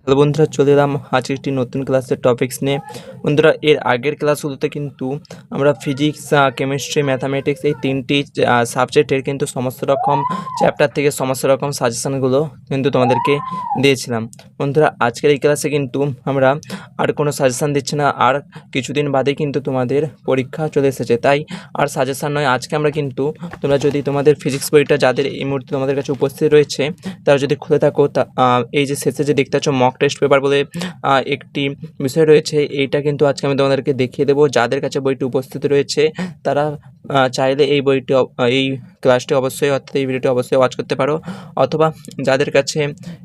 Hello বন্ধুরা, চলে এলাম আজ একটি নতুন ক্লাসের টপিক্স নিয়ে। বন্ধুরা, এর আগের ক্লাসগুলোতে কিন্তু আমরা ফিজিক্স, কেমিস্ট্রি, ম্যাথামেটিক্স এই তিনটি সাবজেক্টের কিন্তু সমস্ত রকম চ্যাপ্টার থেকে সমস্ত রকম সাজেশানগুলো কিন্তু তোমাদেরকে দিয়েছিলাম। বন্ধুরা, আজকের এই ক্লাসে কিন্তু আমরা আর কোনো সাজেশান দিচ্ছি না। আর কিছুদিন বাদে কিন্তু তোমাদের পরীক্ষা চলে এসেছে, তাই আর সাজেশান নয়। আজকে আমরা কিন্তু তোমরা যদি তোমাদের ফিজিক্স বইটা যাদের এই মুহূর্তে তোমাদের কাছে উপস্থিত রয়েছে তারা যদি খুলে থাকো, এই যে শেষে যে দেখতে পাচ্ছ মক টেস্ট পেপার বলে একটি বিষয় রয়েছে, এইটা কিন্তু আজকে আমি তোমাদেরকে দেখিয়ে দেবো। যাদের কাছে বইটি উপস্থিত রয়েছে তারা চাইলে এই বইটি এই ক্লাসটি অবশ্যই অর্থাৎ এই ভিডিওটি অবশ্যই ওয়াচ করতে পারো, অথবা যাদের কাছে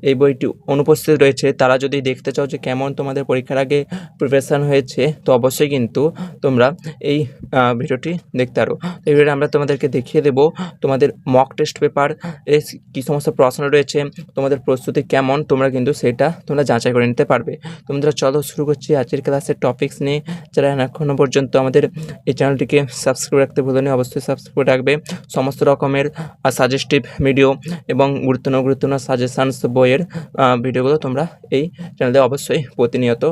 এই বইটি অনুপস্থিত রয়েছে তারা যদি দেখতে চাও যে কেমন তোমাদের পরীক্ষার আগে প্রিপারেশান হয়েছে, তো অবশ্যই কিন্তু তোমরা এই ভিডিওটি দেখতে পারো। এই ভিডিওটা আমরা তোমাদেরকে দেখিয়ে দেবো তোমাদের মক টেস্ট পেপার এর কী সমস্ত প্রশ্ন রয়েছে, তোমাদের প্রস্তুতি কেমন, তোমরা কিন্তু সেটা তোমরা যাচাই করে নিতে পারবে। তোমরা চলো শুরু করছি আজকের ক্লাসের টপিক্স নিয়ে। যারা এখনও পর্যন্ত আমাদের এই চ্যানেলটিকে সাবস্ক্রাইব রাখতে ভুলোনি, অবশ্যই সাবস্ক্রাইব রাখবে। সমস্ত রকমের সাজেস্টিভ ভিডিও এবং গুরুত্বপূর্ণ সাজেশানস বইয়ের ভিডিওগুলো তোমরা এই চ্যানেলে অবশ্যই প্রতিনিয়ত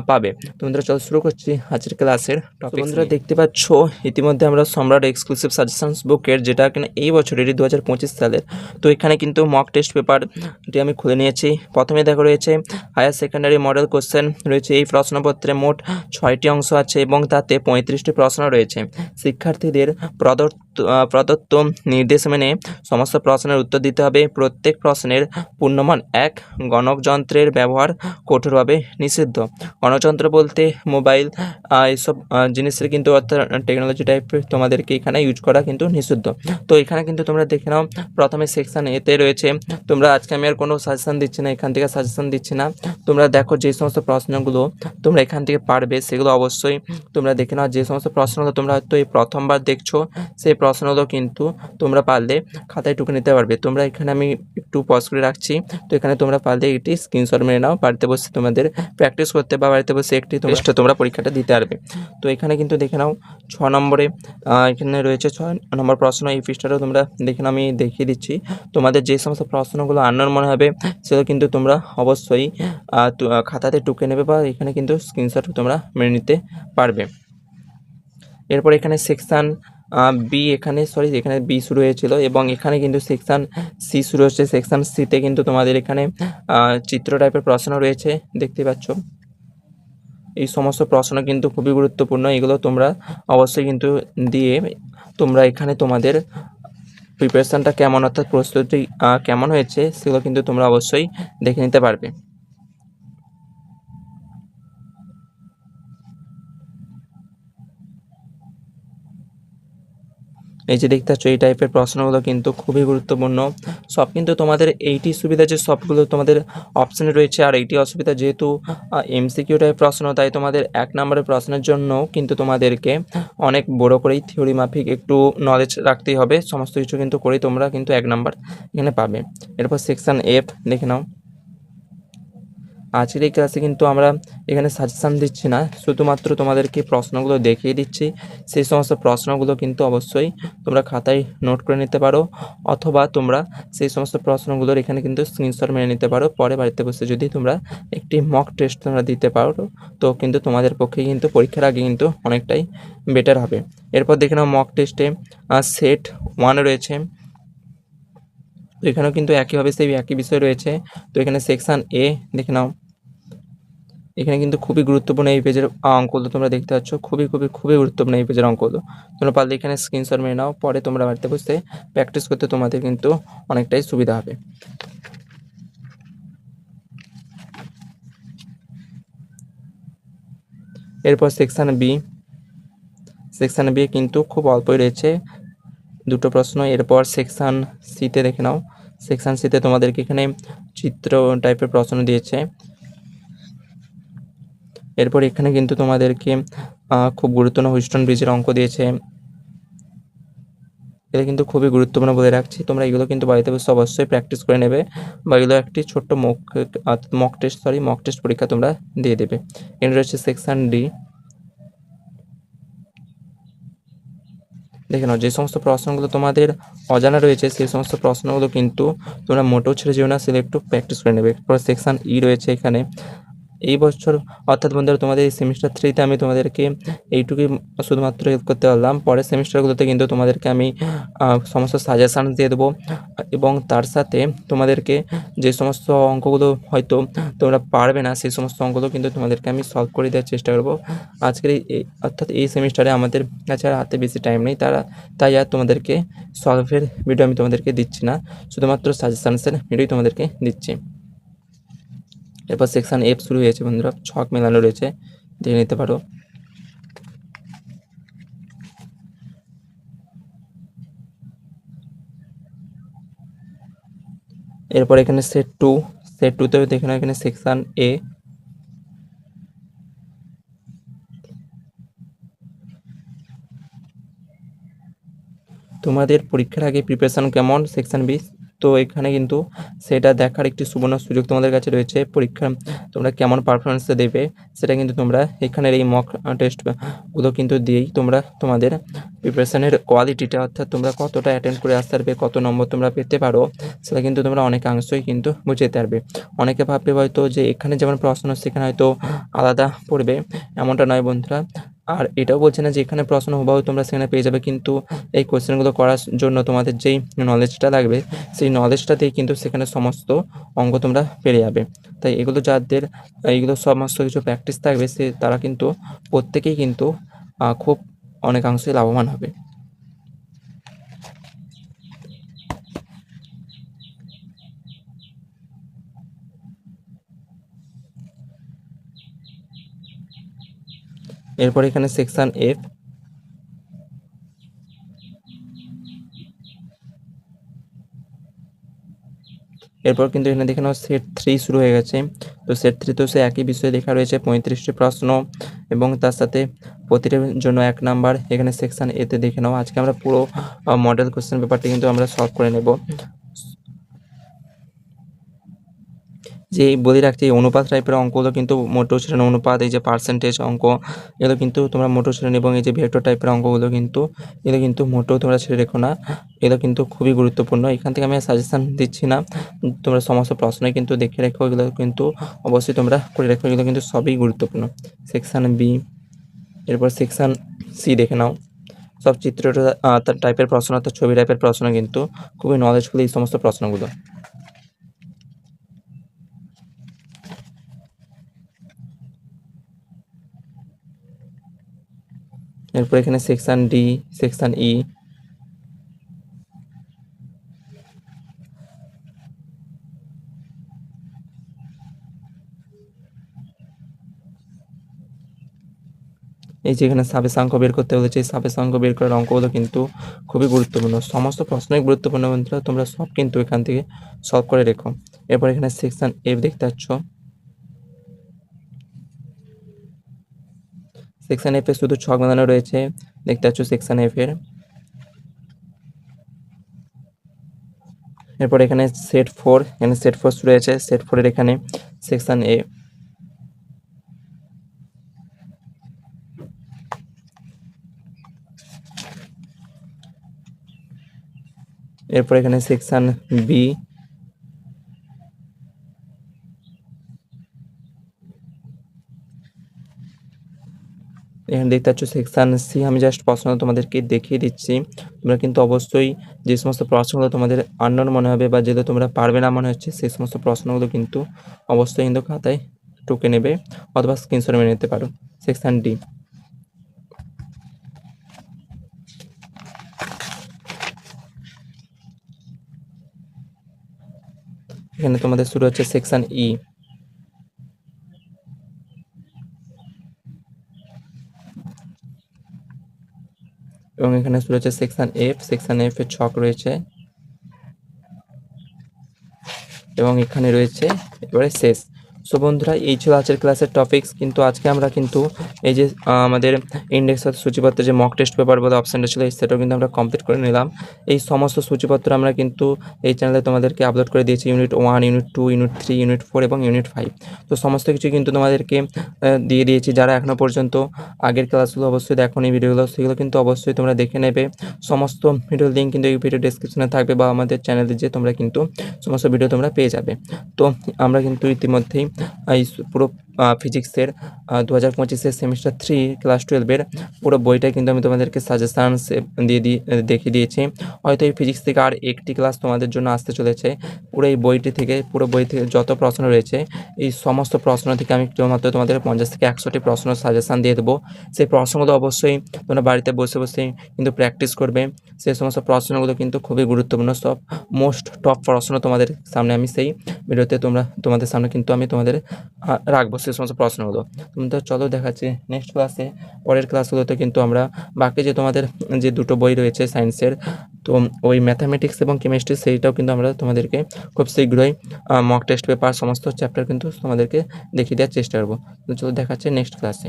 পাবে। তোমরা চলো শুরু করছি আজকের ক্লাসের টপিক। বন্ধুরা, দেখতে পাচ্ছ ইতিমধ্যে আমরা সম্রাট এক্সক্লুসিভ সাজেশানস বুকের, যেটা কিনা এই বছরেরই 2025 সালের, তো এখানে কিন্তু মক টেস্ট পেপারটি আমি খুলে নিয়েছি। প্রথমে দেখো রয়েছে হায়ার সেকেন্ডারি মডেল কোশ্চেন রয়েছে। এই প্রশ্নপত্রে মোট 6টি অংশ আছে এবং তাতে 35টি প্রশ্ন রয়েছে। শিক্ষার্থীদের প্রদত্ত নির্দেশ মেনে সমস্ত প্রশ্নের উত্তর দিতে হবে। প্রত্যেক প্রশ্নের পূর্ণমান 1। গণকযন্ত্রের ব্যবহার কঠোরভাবে নিষিদ্ধ। গণকযন্ত্র বলতে মোবাইল, এইসব জিনিসের কিন্তু অর্থাৎ টেকনোলজি টাইপের তোমাদেরকে এখানে ইউজ করা কিন্তু নিষিদ্ধ। তো এখানে কিন্তু তোমরা দেখে নাও, প্রথমে সেকশান এতে রয়েছে, তোমরা আজকে আমি আর কোনো সাজেশান দিচ্ছি না, এখান থেকে সাজেশান দিচ্ছি না। তোমরা দেখো যে সমস্ত প্রশ্নগুলো তোমরা এখান থেকে পারবে সেগুলো অবশ্যই তোমরা দেখে নাও। যে সমস্ত প্রশ্নগুলো তোমরা হয়তো এই প্রথমবার দেখছো সেই প্রশ্নগুলো কিন্তু তোমরা পারলে খাতায় টুকে নিতে পারবে। তোমরা এখানে আমি একটু পজ করে রাখছি, তো এখানে তোমরা পারলে একটি স্ক্রিনশট মেরে নাও, বাড়িতে বসে তোমাদের প্র্যাকটিস করতে বা বাড়িতে বসে একটি তোমরা পরীক্ষাটা দিতে পারবে। তো এখানে কিন্তু দেখে নাও 6 নম্বরে এখানে রয়েছে 6 নম্বর প্রশ্ন। এই পৃষ্ঠাটাও তোমরা দেখে নাও, আমি দেখিয়ে দিচ্ছি। তোমাদের যে সমস্ত প্রশ্নগুলো আননোন মনে হবে সেগুলো কিন্তু তোমরা অবশ্যই খাতাতে টুকে নেবে বা এখানে কিন্তু স্ক্রিনশট তোমরা মেরে নিতে পারবে। এরপর এখানে সেকশান বি, এখানে বি শুরু হয়েছিল এবং এখানে কিন্তু সেকশান সি শুরু হচ্ছে। সেকশান সিতে কিন্তু তোমাদের এখানে চিত্র টাইপের প্রশ্ন রয়েছে, দেখতে পাচ্ছ। এই সমস্ত প্রশ্ন কিন্তু খুবই গুরুত্বপূর্ণ, এগুলো তোমরা অবশ্যই কিন্তু দিয়ে তোমরা এখানে তোমাদের প্রিপারেশানটা কেমন অর্থাৎ প্রস্তুতি কেমন হয়েছে সেগুলো কিন্তু তোমরা অবশ্যই দেখে নিতে পারবে। এই যে দেখতে পাচ্ছ এই টাইপের প্রশ্নগুলো কিন্তু খুবই গুরুত্বপূর্ণ। সব কিন্তু তোমাদের এইটি সুবিধা যে সবগুলো তোমাদের অপশানে রয়েছে, আর এইটি অসুবিধা যেহেতু এমসিকিউ টাইপ প্রশ্ন, তাই তোমাদের 1 নম্বরের প্রশ্নের জন্য কিন্তু তোমাদেরকে অনেক বড় করেই থিওরি মাফিক একটু নলেজ রাখতেই হবে। সমস্ত কিছু কিন্তু করেই তোমরা কিন্তু 1 নম্বর এখানে পাবে। এরপর সেকশান এফ দেখে নাও। আজকের এই ক্লাসে কিন্তু আমরা এখানে সাজেশান দিচ্ছি না, শুধুমাত্র তোমাদেরকে প্রশ্নগুলো দেখিয়ে দিচ্ছি। সেই সমস্ত প্রশ্নগুলো কিন্তু অবশ্যই তোমরা খাতায় নোট করে নিতে পারো, অথবা তোমরা সেই সমস্ত প্রশ্নগুলোর এখানে কিন্তু স্ক্রিনশট মেরে নিতে পারো। পরে বাড়িতে বসে যদি তোমরা একটি মক টেস্ট তোমরা দিতে পারো, তো কিন্তু তোমাদের পক্ষে কিন্তু পরীক্ষার আগে কিন্তু অনেকটাই বেটার হবে। এরপর দেখে নাও মক টেস্টে সেট 1 রয়েছে, তো এখানেও কিন্তু একইভাবে সেই একই বিষয় রয়েছে। তো এখানে সেকশান এ দেখে নাও। এখানে কিন্তু খুবই গুরুত্বপূর্ণ এই পেজের অঙ্কগুলো তোমরা দেখতে পাচ্ছ, খুবই গুরুত্বপূর্ণ এই পেজের অঙ্কগুলো। তোমরা পারলে এখানে স্ক্রিনশট মেরে নাও, পরে তোমরা বাড়িতে বসে প্র্যাকটিস করতে তোমাদের কিন্তু অনেকটাই সুবিধা হবে। এরপর সেকশান বি কিন্তু খুব অল্পই রয়েছে, 2টো প্রশ্ন। এরপর সেকশান সিতে দেখে নাও। সেকশান সিতে তোমাদেরকে এখানে চিত্র টাইপের প্রশ্ন দিয়েছে। এরপর এখানে কিন্তু তোমাদেরকে খুব গুরুত্বপূর্ণ হুইস্টন ব্রিজের অঙ্ক দিয়েছে। এটা কিন্তু খুবই গুরুত্বপূর্ণ বলে রাখছি, তোমরা এগুলো কিন্তু বাড়িতে বসে অবশ্যই প্র্যাকটিস করে নেবে, বা এগুলো একটি ছোট্ট মক টেস্ট পরীক্ষা তোমরা দিয়ে দেবে। এর রয়েছে সেকশান ডি, দেখে নাও, যে সমস্ত প্রশ্নগুলো তোমাদের অজানা রয়েছে সেই সমস্ত প্রশ্নগুলো কিন্তু তোমরা মোটেও ছেড়ে যেও না, সেগুলো একটু প্র্যাকটিস করে নেবে। এরপর সেকশন ই রয়েছে এখানে। এই বছর অর্থাৎ বন্ধুরা তোমাদের এই সেমিস্টার 3তে আমি তোমাদেরকে এইটুকুই শুধুমাত্র হেল্প করতে পারলাম। পরের সেমিস্টারগুলোতে কিন্তু তোমাদেরকে আমি সমস্ত সাজেশান দিয়ে দেবো, এবং তার সাথে তোমাদেরকে যে সমস্ত অঙ্কগুলো হয়তো তোমরা পারবে না সেই সমস্ত অঙ্কগুলো কিন্তু তোমাদেরকে আমি সলভ করে দেওয়ার চেষ্টা করবো। আজকের অর্থাৎ এই সেমিস্টারে আমাদের কাছে আর হাতে বেশি টাইম নেই, তাই আর তোমাদেরকে সলভের ভিডিও আমি তোমাদেরকে দিচ্ছি না, শুধুমাত্র সাজেশানসের ভিডিওই তোমাদেরকে দিচ্ছি। এরপর সেকশন এফ শুরু হয়েছে বন্ধুরা, ছক মেলানো রয়েছে, দেখে নিতে পারো। এরপর এখানে সেট টুতেও দেখে নাও, এখানে সেকশন এ। তোমাদের পরীক্ষার আগে প্রিপারেশন কেমন সেকশন বি, তো এখানে কিন্তু সেটা দেখার একটি সুবর্ণ সুযোগ তোমাদের কাছে রয়েছে। পরীক্ষা তোমরা কেমন পারফরমেন্স দেবে সেটা কিন্তু তোমরা এখানের এই মক টেস্টগুলো কিন্তু দিয়েই তোমরা তোমাদের প্রিপারেশনের কোয়ালিটিটা, অর্থাৎ তোমরা কতটা অ্যাটেন্ড করে আসতে পারবে, কত নম্বর তোমরা পেতে পারো, সেটা কিন্তু তোমরা অনেকাংশই কিন্তু বুঝতে পারবে। অনেকে ভাববে হয়তো যে এখানে যেমন প্রশ্ন সেখানে হয়তো আলাদা পড়বে, এমনটা নয় বন্ধুরা। আর এটাও বলছে না যে এখানে প্রশ্ন হুবহু তোমরা সেখানে পেয়ে যাবে, কিন্তু এই কোয়েশ্চেনগুলো করার জন্য তোমাদের যেই নলেজটা লাগবে সেই নলেজটা দিয়ে কিন্তু সেখানে সমস্ত অঙ্ক তোমরা পেরে যাবে। তাই এগুলো যাদের এইগুলো সমস্ত কিছু প্র্যাকটিস থাকবে তারা কিন্তু প্রত্যেকেই কিন্তু খুব অনেকাংশে লাভবান হবে। এরপর এখানে সেকশন এফ। এরপর কিন্তু এখানে দেখে নাও সেট 3 শুরু হয়ে গেছে। তো সেট 3তেও সে একই বিষয়ে লেখা রয়েছে 35টি প্রশ্ন, এবং তার সাথে প্রতিটির জন্য 1 নাম্বার। এখানে সেকশন এতে দেখে নাও, আজকে আমরা পুরো মডেল কোশ্চেন পেপারটি কিন্তু আমরা সলভ করে নেব। যে বলে রাখছি এই অনুপাত টাইপের অঙ্কগুলো কিন্তু মোটেও ছেড়ে না, অনুপাত, এই যে পার্সেন্টেজ অঙ্ক, এগুলো কিন্তু তোমরা মোটেও ছেড়ে নেবে, এবং এই যে ভেক্টর টাইপের অঙ্কগুলো কিন্তু এগুলো কিন্তু মোটেও তোমরা ছেড়ে রেখো না, এগুলো কিন্তু খুবই গুরুত্বপূর্ণ। এখান থেকে আমি সাজেশান দিচ্ছি না, তোমরা সমস্ত প্রশ্নই কিন্তু দেখে রেখো, এগুলো কিন্তু অবশ্যই তোমরা করে রেখো, এগুলো কিন্তু সবই গুরুত্বপূর্ণ। Section B. এরপর সেকশান সি দেখে নাও, সব চিত্র টাইপের প্রশ্ন, অর্থাৎ ছবি টাইপের প্রশ্ন, কিন্তু খুবই নলেজফুল এই সমস্ত প্রশ্নগুলো। এরপর এখানে সেকশন ডি, সেকশন ই। এই যে এখানে সাবেশাঙ্ক বের করতে বলেছে, এই সাবেশাঙ্ক বের করার অঙ্কগুলো কিন্তু খুবই গুরুত্বপূর্ণ, সমস্ত প্রশ্নই গুরুত্বপূর্ণ বন্ধুরা, তোমরা সব কিন্তু এখান থেকে সলভ করে রেখো। এরপর এখানে সেকশন এফ দেখতে পাচ্ছ, সেকশন এফ এ শুধু ছক বাঁধানো রয়েছে, দেখতে পাচ্ছ সেকশন এফ এর। এরপর এখানে সেট 4, এখানে সেট 4 শুরু হয়েছে, সেট 4 এর এখানে সেকশন এ। এরপর এখানে সেকশন বি। এখানে দেখতে পাচ্ছ সেকশন সি। আমি জাস্ট প্রশ্ন তোমাদেরকে দেখিয়ে দিচ্ছি, তোমরা কিন্তু অবশ্যই যে সমস্ত প্রশ্নগুলো তোমাদের আননোন মনে হবে বা যেগুলো তোমরা পারবে না মনে হচ্ছে সেই সমস্ত প্রশ্নগুলো কিন্তু অবশ্যই কিন্তু খাতায় টুকে নেবে অথবা স্ক্রিনশট মেরে নিতে পারো। Section D. এখানে তোমাদের শুরু হচ্ছে সেকশন ই। এবং এখানে শুরু হচ্ছে সেকশন এফ, সেকশন এফ এর ছক রয়েছে, এবং এখানে রয়েছে এবারে শেষ সো বন্ধুরা এই ছিল আজকের ক্লাসের টপিকস। কিন্তু আজকে আমরা কিন্তু এই যে আমাদের ইন্ডেক্স অর্থাৎ সূচিপত্রের যে মক টেস্ট পেপার বলে অপশানটা ছিল সেটাও কিন্তু আমরা কমপ্লিট করে নিলাম। এই সমস্ত সূচিপত্র আমরা কিন্তু এই চ্যানেলে তোমাদেরকে আপলোড করে দিয়েছি, ইউনিট 1, ইউনিট 2, ইউনিট 3, ইউনিট 4 এবং ইউনিট 5। তো সমস্ত কিছু কিন্তু তোমাদেরকে দিয়ে দিয়েছি। যারা এখনও পর্যন্ত আগের ক্লাসগুলো অবশ্যই দেখোনি ভিডিওগুলো, সেগুলো কিন্তু অবশ্যই তোমরা দেখে নেবে। সমস্ত ভিডিওর লিঙ্ক কিন্তু এই ভিডিও ডেসক্রিপশনে থাকবে বা আমাদের চ্যানেলে যে তোমরা কিন্তু সমস্ত ভিডিও তোমরা পেয়ে যাবে। তো আমরা কিন্তু ইতিমধ্যেই এই পুরো ফিজিক্সের 2025-এর সেমিস্টার 3 ক্লাস 12-এর পুরো বইটাই কিন্তু আমি তোমাদেরকে সাজেশানস দেখিয়ে দিয়েছি। হয়তো এই ফিজিক্স থেকে আর একটি ক্লাস তোমাদের জন্য আসতে চলেছে। পুরো এই বইটি থেকে, পুরো বই থেকে যত প্রশ্ন রয়েছে এই সমস্ত প্রশ্ন থেকে আমি কেবলমাত্র তোমাদের 50 থেকে 100টি প্রশ্ন সাজেশান দিয়ে দেবো। সেই প্রশ্নগুলো অবশ্যই তোমরা বাড়িতে বসে বসেই কিন্তু প্র্যাকটিস করবে। সেই সমস্ত প্রশ্নগুলো কিন্তু খুবই গুরুত্বপূর্ণ, সব মোস্ট টপ প্রশ্ন তোমাদের সামনে আমি সেই ভিডিওতে তোমাদের সামনে কিন্তু আমি তোমাদের রাখবো সেই সমস্ত প্রশ্নগুলো। তোমাদের চলো দেখাচ্ছি নেক্সট ক্লাসে। পরের ক্লাসগুলোতে কিন্তু আমরা বাকি যে তোমাদের যে দুটো বই রয়েছে সায়েন্সের, তো ওই ম্যাথামেটিক্স এবং কেমিস্ট্রি, সেইটাও কিন্তু আমরা তোমাদেরকে খুব শীঘ্রই মক টেস্ট পেপার সমস্ত চ্যাপ্টার কিন্তু তোমাদেরকে দেখিয়ে দেওয়ার চেষ্টা করবো। তো চলো দেখাচ্ছে নেক্সট ক্লাসে।